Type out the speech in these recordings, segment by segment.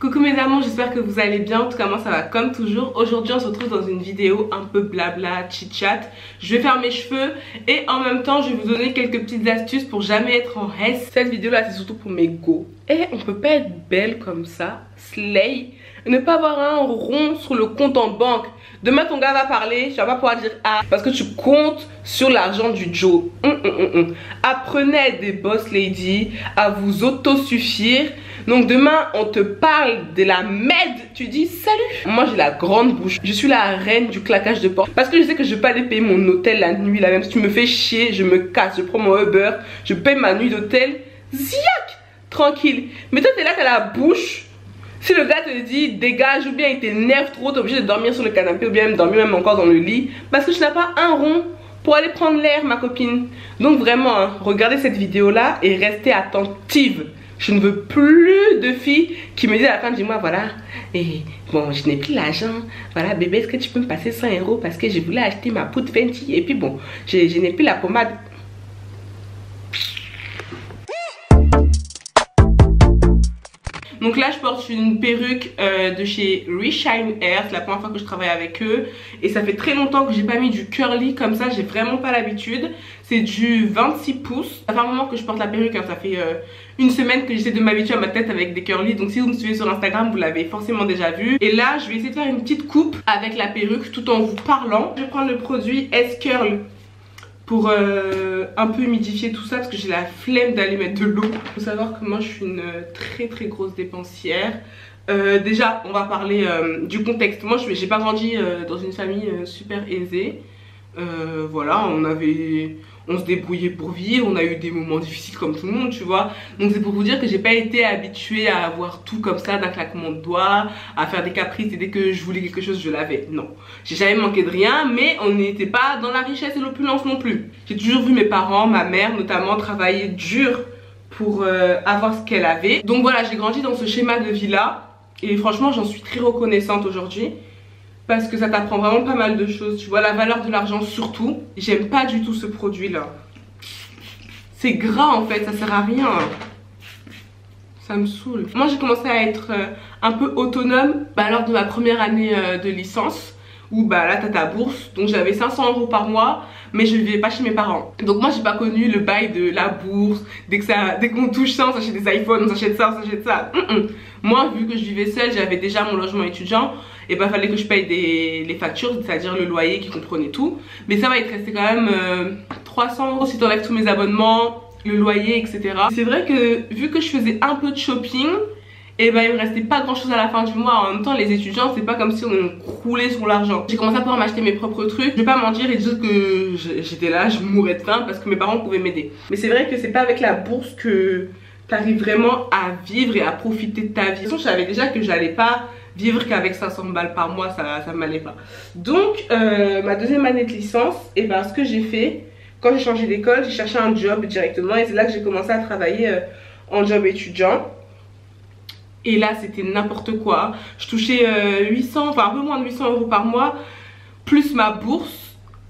Coucou mes amours, j'espère que vous allez bien. En tout cas moi ça va comme toujours. Aujourd'hui on se retrouve dans une vidéo un peu blabla, chit chat. Je vais faire mes cheveux et en même temps je vais vous donner quelques petites astuces pour jamais être en reste. Cette vidéo là c'est surtout pour mes go. Et on peut pas être belle comme ça, slay, et ne pas avoir un rond sur le compte en banque. Demain ton gars va parler, tu vas pas pouvoir dire ah parce que tu comptes sur l'argent du Joe. Apprenez à être des boss lady, à vous autosuffire. Donc demain on te parle de la med, tu dis salut. Moi j'ai la grande bouche, je suis la reine du claquage de porte. Parce que je sais que je vais pas aller payer mon hôtel la nuit là. Même si tu me fais chier, je me casse, je prends mon Uber, je paye ma nuit d'hôtel, ziac, tranquille. Mais toi t'es là, t'as la bouche. Si le gars te dit dégage ou bien il t'énerve trop, t'es obligé de dormir sur le canapé ou bien même dormir même encore dans le lit. Parce que tu n'as pas un rond pour aller prendre l'air ma copine. Donc vraiment hein, regardez cette vidéo là et restez attentive. Je ne veux plus de filles qui me disent à la fin du mois voilà, et bon je n'ai plus l'argent, voilà bébé est-ce que tu peux me passer 100 € parce que je voulais acheter ma poudre Fenty et puis bon je n'ai plus la pommade. Donc là je porte une perruque de chez Reshine Hair, c'est la première fois que je travaille avec eux. Et ça fait très longtemps que j'ai pas mis du curly comme ça, j'ai vraiment pas l'habitude. C'est du 26 pouces. Ça fait un moment que je porte la perruque, hein. Ça fait une semaine que j'essaie de m'habituer à ma tête avec des curly. Donc si vous me suivez sur Instagram, vous l'avez forcément déjà vu. Et là je vais essayer de faire une petite coupe avec la perruque tout en vous parlant. Je vais prendre le produit S-Curl pour un peu humidifier tout ça parce que j'ai la flemme d'aller mettre de l'eau. Il faut savoir que moi je suis une très grosse dépensière. Déjà on va parler du contexte. Moi j'ai pas grandi dans une famille super aisée. Voilà, on se débrouillait pour vivre, on a eu des moments difficiles comme tout le monde, tu vois. Donc c'est pour vous dire que j'ai pas été habituée à avoir tout comme ça d'un claquement de doigts, à faire des caprices et dès que je voulais quelque chose je l'avais. Non, j'ai jamais manqué de rien, mais on n'était pas dans la richesse et l'opulence non plus. J'ai toujours vu mes parents, ma mère notamment, travailler dur pour avoir ce qu'elle avait. Donc voilà, j'ai grandi dans ce schéma de vie là et franchement j'en suis très reconnaissante aujourd'hui. Parce que ça t'apprend vraiment pas mal de choses. Tu vois la valeur de l'argent surtout. J'aime pas du tout ce produit là. C'est gras en fait, ça sert à rien. Ça me saoule. Moi j'ai commencé à être un peu autonome lors de ma première année de licence. Où là t'as ta bourse. Donc j'avais 500 € par mois. Mais je vivais pas chez mes parents. Donc moi j'ai pas connu le bail de la bourse. Dès qu'on touche ça on s'achète des iPhones, on s'achète ça, on s'achète ça. Moi vu que je vivais seule, j'avais déjà mon logement étudiant. Et fallait que je paye les factures, c'est-à-dire le loyer qui comprenait tout. Mais ça va, il te restait quand même 300 € si tu enlèves tous mes abonnements, le loyer, etc. C'est vrai que vu que je faisais un peu de shopping, il me restait pas grand chose à la fin du mois. En même temps les étudiants c'est pas comme si on croulait sur l'argent. J'ai commencé à pouvoir m'acheter mes propres trucs. Je vais pas mentir et dire que j'étais là, je mourais de faim parce que mes parents pouvaient m'aider. Mais c'est vrai que c'est pas avec la bourse que t'arrives vraiment à vivre et à profiter de ta vie. De toute façon je savais déjà que j'allais pas vivre qu'avec 500 balles par mois, ça m'allait pas. Donc ma deuxième année de licence, ce que j'ai fait, quand j'ai changé d'école, j'ai cherché un job directement et c'est là que j'ai commencé à travailler en job étudiant. Et là c'était n'importe quoi. Je touchais 800, enfin un peu moins de 800 € par mois, plus ma bourse.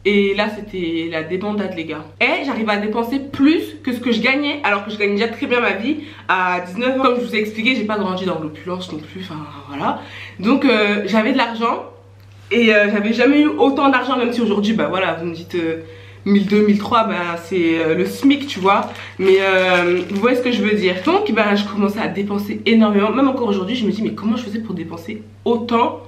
Et là c'était la débandade les gars. Et j'arrive à dépenser plus que ce que je gagnais. Alors que je gagnais déjà très bien ma vie à 19 ans. Comme je vous ai expliqué, j'ai pas grandi dans l'opulence non plus. Enfin voilà. Donc j'avais de l'argent. Et j'avais jamais eu autant d'argent. Même si aujourd'hui voilà vous me dites 1200, 1300 c'est le SMIC tu vois. Mais vous voyez ce que je veux dire. Donc je commençais à dépenser énormément. Même encore aujourd'hui je me dis mais comment je faisais pour dépenser autant,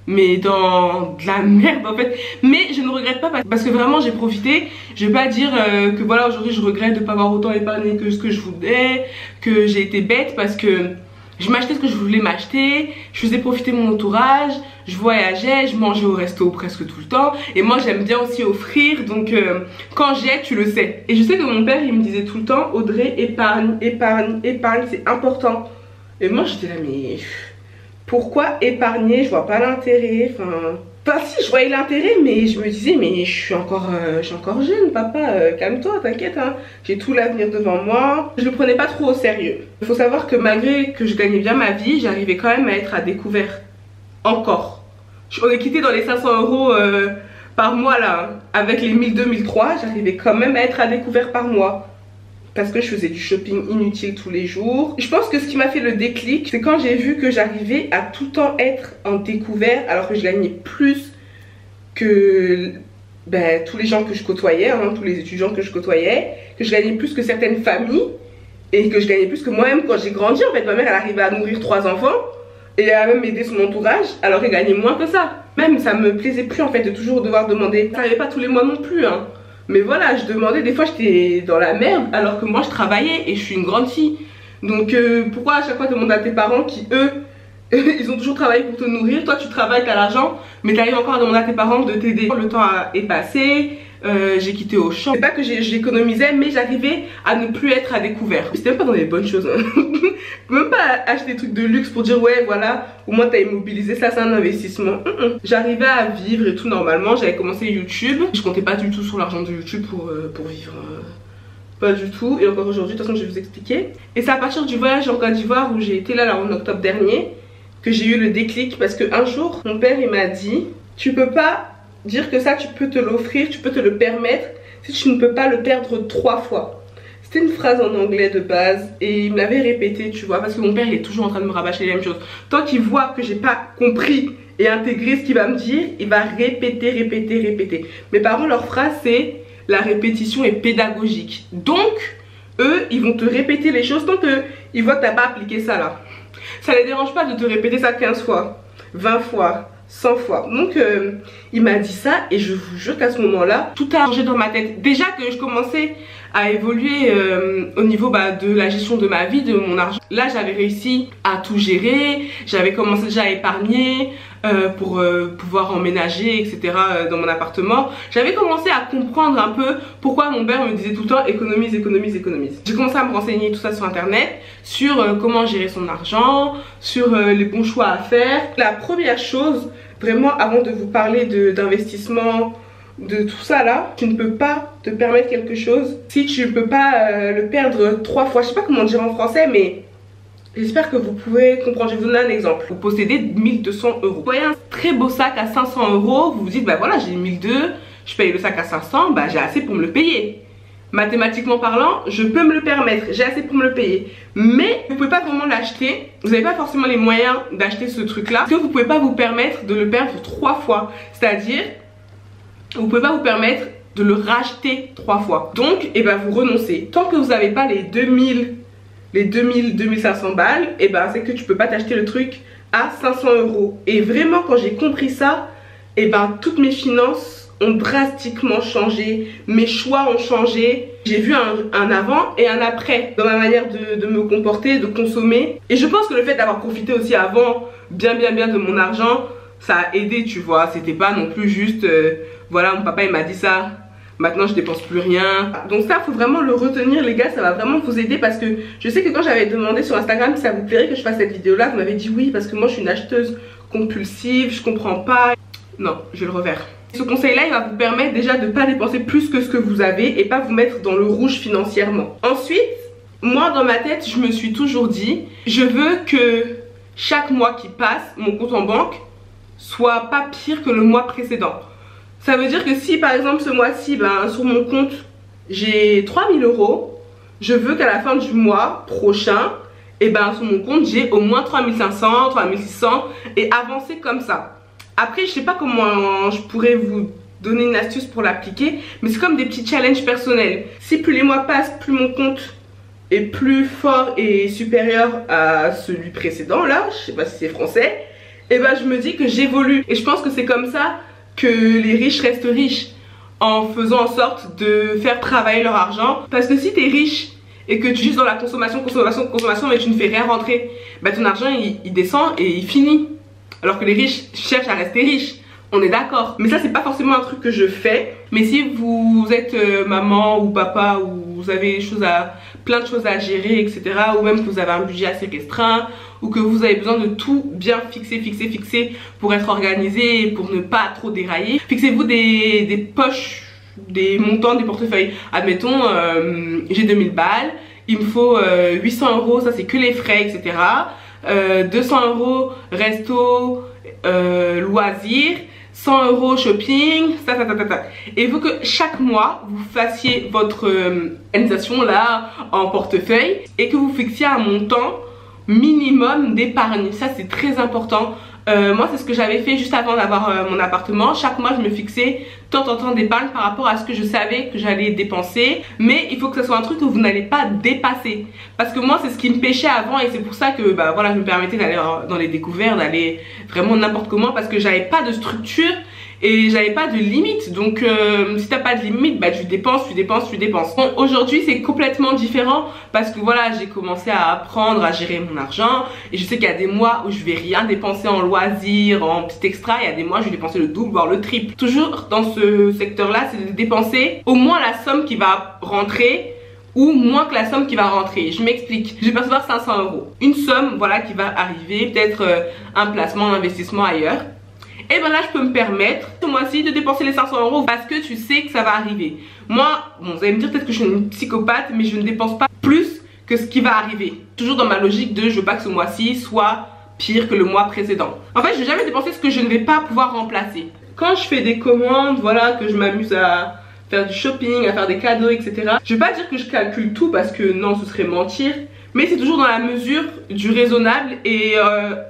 mais dans de la merde en fait. Mais je ne regrette pas parce que vraiment j'ai profité. Je vais pas dire que voilà aujourd'hui je regrette de pas avoir autant épargné que ce que je voulais, que j'ai été bête, parce que je m'achetais ce que je voulais m'acheter, je faisais profiter mon entourage, je voyageais, je mangeais au resto presque tout le temps. Et moi j'aime bien aussi offrir, donc quand j'ai tu le sais. Et je sais que mon père il me disait tout le temps Audrey épargne, épargne, épargne, c'est important. Et moi j'étais là mais pourquoi épargner? Je vois pas l'intérêt. Enfin si, je voyais l'intérêt, mais je me disais mais je suis encore jeune papa, calme-toi, t'inquiète hein. J'ai tout l'avenir devant moi. Je le prenais pas trop au sérieux. Il faut savoir que malgré que je gagnais bien ma vie, j'arrivais quand même à être à découvert. Encore. On est quitté dans les 500 € par mois là. Avec les 1200, 1300, j'arrivais quand même à être à découvert par mois. parce que je faisais du shopping inutile tous les jours. Je pense que ce qui m'a fait le déclic, c'est quand j'ai vu que j'arrivais à tout le temps être en découvert alors que je gagnais plus que tous les gens que je côtoyais, hein, tous les étudiants que je côtoyais, que je gagnais plus que certaines familles et que je gagnais plus que moi-même quand j'ai grandi. En fait, ma mère elle arrivait à nourrir 3 enfants et elle a même aidé son entourage alors qu'elle gagnait moins que ça. Même ça me plaisait plus en fait de toujours devoir demander. Ça n'arrivait pas tous les mois non plus, hein. Mais voilà, je demandais, des fois j'étais dans la merde alors que moi je travaillais et je suis une grande fille. Donc pourquoi à chaque fois demander à tes parents qui eux, ils ont toujours travaillé pour te nourrir, toi tu travailles, t'as l'argent, mais t'arrives encore à demander à tes parents de t'aider. Le temps est passé, j'ai quitté Auchan. C'est pas que j'économisais, mais j'arrivais à ne plus être à découvert. C'était même pas dans les bonnes choses, hein. Même pas acheter des trucs de luxe pour dire ouais voilà, au moins t'as immobilisé, ça c'est un investissement. J'arrivais à vivre et tout normalement, j'avais commencé YouTube. Je comptais pas du tout sur l'argent de YouTube pour vivre. Pas du tout, et encore aujourd'hui, de toute façon je vais vous expliquer. Et c'est à partir du voyage en Côte d'Ivoire où j'ai été là en octobre dernier que j'ai eu le déclic, parce qu'un jour mon père il m'a dit tu peux pas dire que ça tu peux te l'offrir, tu peux te le permettre si tu ne peux pas le perdre 3 fois. C'était une phrase en anglais de base et il me l'avait répété, tu vois, parce que mon père il est toujours en train de me rabâcher les mêmes choses. Tant qu'il voit que j'ai pas compris et intégré ce qu'il va me dire, il va répéter. Mes parents, leur phrase c'est la répétition est pédagogique. Donc eux ils vont te répéter les choses tant qu'ils voient que t'as pas appliqué ça là. Ça les dérange pas de te répéter ça 15 fois, 20 fois, 100 fois. Donc il m'a dit ça et je vous jure qu'à ce moment là tout a changé dans ma tête. Déjà que je commençais à évoluer au niveau de la gestion de ma vie, de mon argent. Là j'avais réussi à tout gérer, j'avais commencé déjà à épargner pour pouvoir emménager etc dans mon appartement. J'avais commencé à comprendre un peu pourquoi mon père me disait tout le temps économise. J'ai commencé à me renseigner tout ça sur internet, sur comment gérer son argent, sur les bons choix à faire. La première chose, vraiment avant de vous parler d'investissement, de tout ça là, tu ne peux pas te permettre quelque chose si tu ne peux pas le perdre 3 fois. Je sais pas comment dire en français, mais j'espère que vous pouvez comprendre. Je vais vous donner un exemple. Vous possédez 1200 euros. Vous voyez un très beau sac à 500 euros, vous vous dites voilà j'ai 1200, je paye le sac à 500, j'ai assez pour me le payer. Mathématiquement parlant, je peux me le permettre, j'ai assez pour me le payer. Mais vous pouvez pas vraiment l'acheter, vous n'avez pas forcément les moyens d'acheter ce truc là, parce que vous pouvez pas vous permettre de le perdre 3 fois. C'est-à-dire vous pouvez pas vous permettre de le racheter 3 fois. Donc vous renoncez. Tant que vous n'avez pas les 2500 balles, c'est que tu peux pas t'acheter le truc à 500 euros. Et vraiment quand j'ai compris ça, toutes mes finances ont drastiquement changé, mes choix ont changé. J'ai vu un avant et un après dans ma manière de me comporter, de consommer. Et je pense que le fait d'avoir profité aussi avant bien de mon argent, ça a aidé, tu vois. C'était pas non plus juste voilà mon papa il m'a dit ça, maintenant je dépense plus rien. Donc ça faut vraiment le retenir les gars, ça va vraiment vous aider. Parce que je sais que quand j'avais demandé sur Instagram si ça vous plairait que je fasse cette vidéo là, vous m'avez dit oui parce que moi je suis une acheteuse compulsive, je comprends pas. Non, je vais le refaire. Ce conseil là il va vous permettre déjà de ne pas dépenser plus que ce que vous avez et pas vous mettre dans le rouge financièrement. Ensuite, moi dans ma tête je me suis toujours dit je veux que chaque mois qui passe mon compte en banque soit pas pire que le mois précédent. Ça veut dire que si par exemple ce mois-ci sur mon compte j'ai 3000 euros, je veux qu'à la fin du mois prochain sur mon compte j'ai au moins 3500, 3600 et avancer comme ça. Après je sais pas comment je pourrais vous donner une astuce pour l'appliquer, mais c'est comme des petits challenges personnels. Si plus les mois passent, plus mon compte est plus fort et supérieur à celui précédent là, je sais pas si c'est français, je me dis que j'évolue. Et je pense que c'est comme ça que les riches restent riches, en faisant en sorte de faire travailler leur argent. Parce que si tu es riche et que tu es juste dans la consommation mais tu ne fais rien rentrer, ton argent il descend et il finit. Alors que les riches cherchent à rester riches, on est d'accord. Mais ça c'est pas forcément un truc que je fais. Mais si vous êtes maman ou papa ou vous avez plein de choses à gérer etc, ou même que vous avez un budget assez restreint, ou que vous avez besoin de tout bien fixer pour être organisé et pour ne pas trop dérailler, fixez-vous des poches, des montants, des portefeuilles. Admettons j'ai 2000 balles, il me faut 800 euros, ça c'est que les frais etc, 200 euros resto, loisirs, 100 € shopping, ça. Et il faut que chaque mois vous fassiez votre organisation là en portefeuille et que vous fixiez un montant minimum d'épargne. Ça c'est très important. Moi c'est ce que j'avais fait juste avant d'avoir mon appartement. Chaque mois je me fixais tant en temps d'épargne par rapport à ce que je savais que j'allais dépenser. Mais il faut que ce soit un truc que vous n'allez pas dépasser. Parce que moi c'est ce qui me pêchait avant et c'est pour ça que voilà, je me permettais d'aller dans les découvertes, d'aller vraiment n'importe comment parce que j'avais pas de structure et j'avais pas de limite. Donc si t'as pas de limite, tu dépenses. Bon, aujourd'hui c'est complètement différent parce que voilà, j'ai commencé à apprendre à gérer mon argent et je sais qu'il y a des mois où je vais rien dépenser en loisirs, en petit extra. Il y a des mois où je vais dépenser le double voire le triple. Toujours dans ce secteur là, c'est de dépenser au moins la somme qui va rentrer ou moins que la somme qui va rentrer. Je m'explique. Je vais percevoir 500 €. Une somme voilà qui va arriver, peut-être un placement, un investissement ailleurs. Et ben là je peux me permettre ce mois-ci de dépenser les 500 € parce que tu sais que ça va arriver. Moi, bon, vous allez me dire peut-être que je suis une psychopathe, mais je ne dépense pas plus que ce qui va arriver. Toujours dans ma logique de je veux pas que ce mois-ci soit pire que le mois précédent. En fait je vais jamais dépenser ce que je ne vais pas pouvoir remplacer. Quand je fais des commandes, voilà, que je m'amuse à faire du shopping, à faire des cadeaux, etc. Je vais pas dire que je calcule tout parce que non, ce serait mentir. Mais c'est toujours dans la mesure du raisonnable et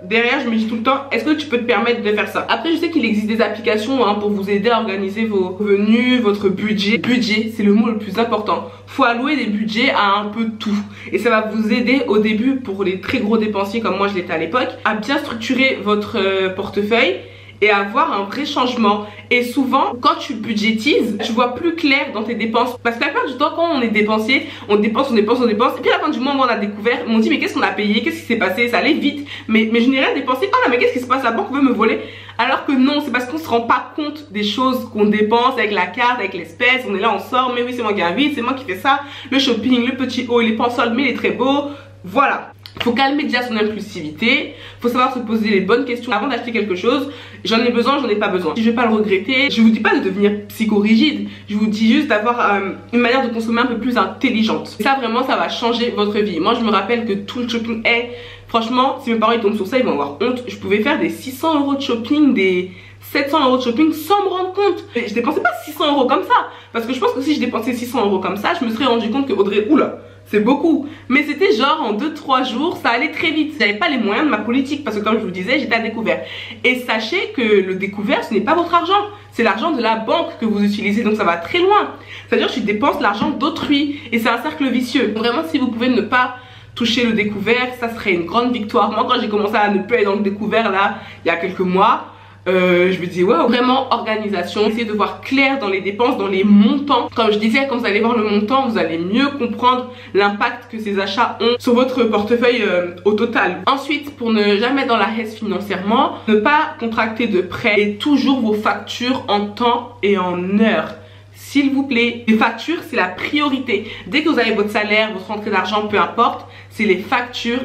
derrière je me dis tout le temps, est-ce que tu peux te permettre de faire ça? Après je sais qu'il existe des applications pour vous aider à organiser vos revenus, votre budget. Budget, c'est le mot le plus important. Faut allouer des budgets à un peu tout. Et ça va vous aider au début pour les très gros dépensiers comme moi je l'étais à l'époque, à bien structurer votre portefeuille et avoir un vrai changement. Et souvent quand tu budgétises, tu vois plus clair dans tes dépenses parce que la plupart du temps quand on est dépensier, on dépense et puis à la fin du mois on a découvert, on dit mais qu'est-ce qu'on a payé, qu'est-ce qui s'est passé, ça allait vite, mais je n'ai rien dépensé. Oh là mais qu'est-ce qui se passe, la banque veut me voler. Alors que non, c'est parce qu'on se rend pas compte des choses qu'on dépense avec la carte, avec l'espèce. On est là, on sort, mais oui c'est moi qui invite, c'est moi qui fais ça. Le shopping, le petit haut, il est pas en solde mais il est très beau. Voilà. Faut calmer déjà son impulsivité, faut savoir se poser les bonnes questions avant d'acheter quelque chose. J'en ai besoin, j'en ai pas besoin. Si je vais pas le regretter, je vous dis pas de devenir psychorigide, je vous dis juste d'avoir une manière de consommer un peu plus intelligente. Et ça vraiment, ça va changer votre vie. Moi je me rappelle que tout le shopping est, franchement, si mes parents ils tombent sur ça, ils vont avoir honte. Je pouvais faire des 600 € de shopping, des 700 € de shopping sans me rendre compte. Je dépensais pas 600 € comme ça, parce que je pense que si je dépensais 600 € comme ça, je me serais rendu compte que Audrey, oula, c'est beaucoup. Mais c'était genre en 2-3 jours, ça allait très vite. J'avais pas les moyens de ma politique parce que comme je vous disais, j'étais à découvert. Et sachez que le découvert, ce n'est pas votre argent. C'est l'argent de la banque que vous utilisez, donc ça va très loin. C'est-à-dire que tu dépenses l'argent d'autrui et c'est un cercle vicieux. Vraiment, si vous pouvez ne pas toucher le découvert, ça serait une grande victoire. Moi, quand j'ai commencé à ne plus aller dans le découvert là, il y a quelques mois, je me dis waouh, vraiment organisation, essayez de voir clair dans les dépenses, dans les montants. Comme je disais, quand vous allez voir le montant, vous allez mieux comprendre l'impact que ces achats ont sur votre portefeuille au total. Ensuite, pour ne jamais être dans la hesse financièrement, ne pas contracter de prêts et toujours vos factures en temps et en heure. S'il vous plaît, les factures c'est la priorité. Dès que vous avez votre salaire, votre rentrée d'argent, peu importe, c'est les factures.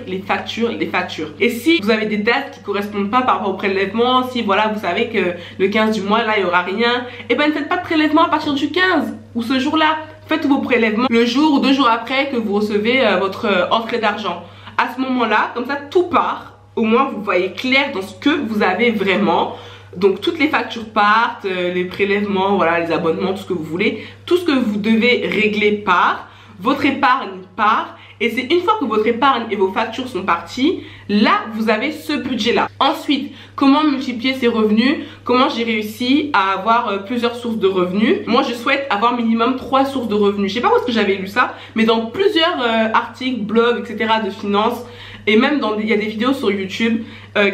Et si vous avez des dates qui correspondent pas par rapport au prélèvement, si voilà vous savez que le 15 du mois là il y aura rien, et ben ne faites pas de prélèvement à partir du 15 ou ce jour là. Faites vos prélèvements le jour ou 2 jours après que vous recevez votre entrée d'argent. À ce moment là, comme ça tout part, au moins vous voyez clair dans ce que vous avez vraiment. Donc toutes les factures partent, les prélèvements, voilà, les abonnements, tout ce que vous voulez, tout ce que vous devez régler part, votre épargne part. Et c'est une fois que votre épargne et vos factures sont parties, là vous avez ce budget là. Ensuite, comment multiplier ces revenus? Comment j'ai réussi à avoir plusieurs sources de revenus? Moi je souhaite avoir minimum 3 sources de revenus. Je sais pas où est-ce que j'avais lu ça, mais dans plusieurs articles, blogs, etc. de finance, et même il y a des vidéos sur YouTube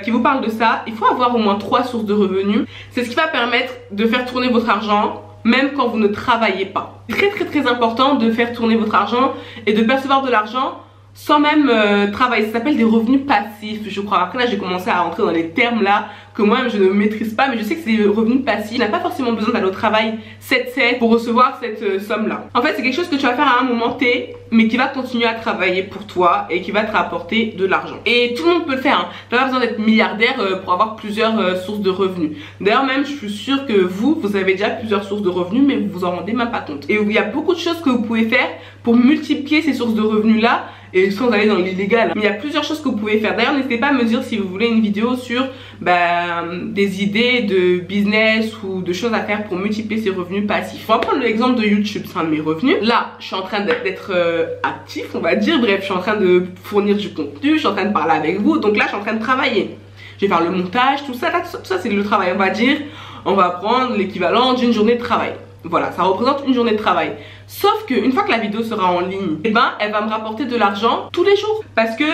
qui vous parlent de ça. Il faut avoir au moins 3 sources de revenus. C'est ce qui va permettre de faire tourner votre argent même quand vous ne travaillez pas. C'est très important de faire tourner votre argent et de percevoir de l'argent sans même travailler. Ça s'appelle des revenus passifs, je crois. Après là j'ai commencé à rentrer dans les termes là que moi-même je ne maîtrise pas, mais je sais que c'est des revenus passifs. Tu n'as pas forcément besoin d'aller au travail 7-7 pour recevoir cette somme là. En fait c'est quelque chose que tu vas faire à un moment T, mais qui va continuer à travailler pour toi et qui va te rapporter de l'argent. Et tout le monde peut le faire, hein. Tu n'as pas besoin d'être milliardaire pour avoir plusieurs sources de revenus. D'ailleurs même je suis sûre que vous avez déjà plusieurs sources de revenus, mais vous vous en rendez même pas compte. Et il y a beaucoup de choses que vous pouvez faire pour multiplier ces sources de revenus là, et sans aller dans l'illégal. Mais il y a plusieurs choses que vous pouvez faire. D'ailleurs n'hésitez pas à me dire si vous voulez une vidéo sur des idées de business ou de choses à faire pour multiplier ses revenus passifs. On va prendre l'exemple de YouTube, c'est un de mes revenus. Là, je suis en train d'être actif, on va dire. Bref, je suis en train de fournir du contenu, je suis en train de parler avec vous. Donc là, je suis en train de travailler. Je vais faire le montage, tout ça. Là, tout ça c'est le travail. On va dire, on va prendre l'équivalent d'une journée de travail. Voilà, ça représente une journée de travail. Sauf qu'une fois que la vidéo sera en ligne, eh ben, elle va me rapporter de l'argent tous les jours. Parce que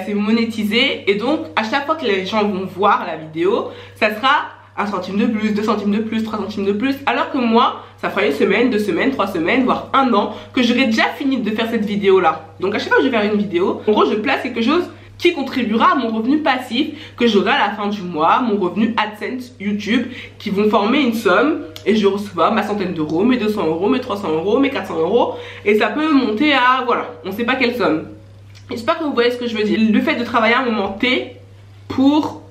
c'est monétisé. Et donc, à chaque fois que les gens vont voir la vidéo, ça sera 1 centime de plus, 2 centimes de plus, 3 centimes de plus. Alors que moi, ça fera 1 semaine, 2 semaines, 3 semaines, voire 1 an que j'aurai déjà fini de faire cette vidéo-là. Donc, à chaque fois que je vais faire une vidéo, en gros, je place quelque chose qui contribuera à mon revenu passif que j'aurai à la fin du mois, mon revenu AdSense YouTube, qui vont former une somme et je reçois ma centaine d'euros, mes 200 euros, mes 300 euros, mes 400 euros et ça peut monter à, voilà, on sait pas quelle somme. J'espère que vous voyez ce que je veux dire. Le fait de travailler à un moment T pour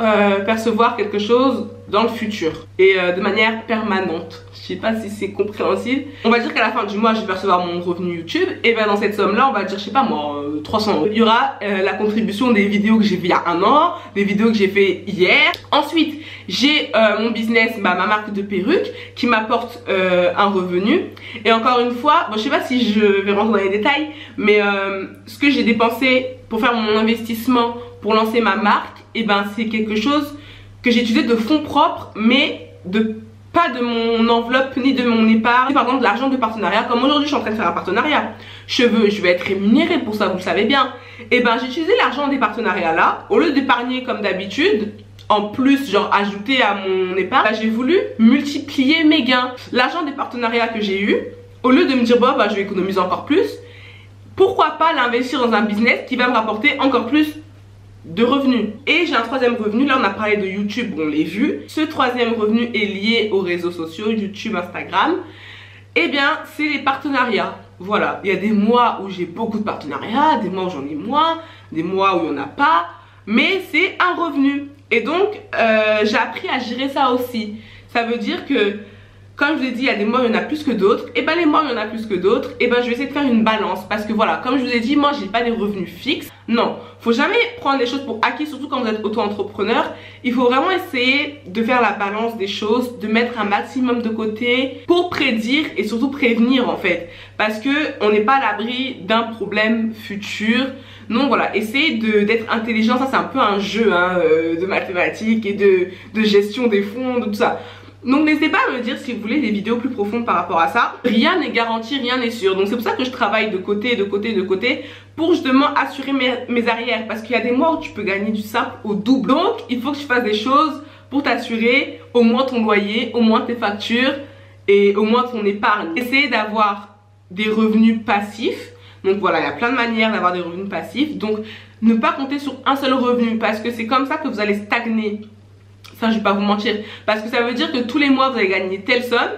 percevoir quelque chose dans le futur et de manière permanente. Je sais pas si c'est compréhensible. On va dire qu'à la fin du mois je vais percevoir mon revenu YouTube et bien dans cette somme là on va dire, je sais pas moi, 300 euros. Il y aura la contribution des vidéos que j'ai fait il y a 1 an, des vidéos que j'ai fait hier. Ensuite j'ai mon business, ma marque de perruques qui m'apporte un revenu. Et encore une fois, bon, je sais pas si je vais rentrer dans les détails, mais ce que j'ai dépensé pour faire mon investissement pour lancer ma marque, et ben c'est quelque chose que j'ai utilisé de fonds propres, mais pas de mon enveloppe ni de mon épargne. Par exemple de l'argent de partenariat, comme aujourd'hui je suis en train de faire un partenariat cheveux, je vais être rémunérée pour ça, vous le savez bien. Et ben j'ai utilisé l'argent des partenariats là, au lieu d'épargner comme d'habitude, en plus genre ajouter à mon épargne, j'ai voulu multiplier mes gains. L'argent des partenariats que j'ai eu, au lieu de me dire bon je vais économiser encore plus, pourquoi pas l'investir dans un business qui va me rapporter encore plus de revenus. Et j'ai un troisième revenu, là on a parlé de YouTube, on l'a vu. Ce troisième revenu est lié aux réseaux sociaux, YouTube, Instagram. Et bien c'est les partenariats. Voilà, il y a des mois où j'ai beaucoup de partenariats, des mois où j'en ai moins, des mois où il n'y en a pas, mais c'est un revenu. Et donc j'ai appris à gérer ça aussi. Ça veut dire que, comme je vous ai dit, il y a des mois où il y en a plus que d'autres. Et ben les mois où il y en a plus que d'autres, et ben je vais essayer de faire une balance. Parce que voilà, comme je vous ai dit, moi j'ai pas des revenus fixes. Non, faut jamais prendre les choses pour acquis, surtout quand vous êtes auto-entrepreneur. Il faut vraiment essayer de faire la balance des choses, de mettre un maximum de côté pour prédire et surtout prévenir en fait. Parce que on n'est pas à l'abri d'un problème futur. Donc voilà, essayez d'être intelligent. Ça c'est un peu un jeu de mathématiques et de gestion des fonds, de tout ça. Donc n'hésitez pas à me dire si vous voulez des vidéos plus profondes par rapport à ça. Rien n'est garanti, rien n'est sûr. Donc c'est pour ça que je travaille de côté, pour justement assurer mes arrières. Parce qu'il y a des mois où tu peux gagner du simple au double. Donc il faut que tu fasses des choses pour t'assurer au moins ton loyer, au moins tes factures et au moins ton épargne. Essayez d'avoir des revenus passifs. Donc voilà, il y a plein de manières d'avoir des revenus passifs. Donc ne pas compter sur un seul revenu parce que c'est comme ça que vous allez stagner. Ça je vais pas vous mentir, parce que ça veut dire que tous les mois vous allez gagner telle somme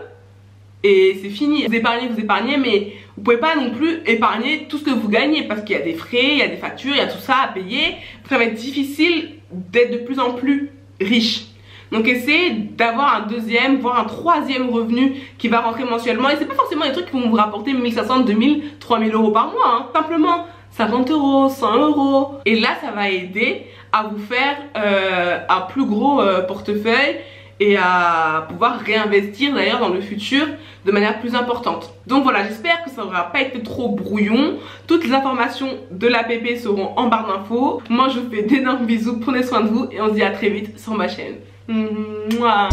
et c'est fini. Vous épargnez, mais vous pouvez pas non plus épargner tout ce que vous gagnez parce qu'il y a des frais, il y a des factures, il y a tout ça à payer. Ça va être difficile d'être de plus en plus riche. Donc essayez d'avoir un deuxième, voire un troisième revenu qui va rentrer mensuellement. Et c'est pas forcément des trucs qui vont vous rapporter 1500, 2000, 3000 euros par mois, simplement 50 euros, 100 euros. Et là ça va aider à vous faire un plus gros portefeuille et à pouvoir réinvestir d'ailleurs dans le futur de manière plus importante. Donc voilà, j'espère que ça n'aura pas été trop brouillon. Toutes les informations de l'APP seront en barre d'infos. Moi je vous fais d'énormes bisous, prenez soin de vous et on se dit à très vite sur ma chaîne. Mouah.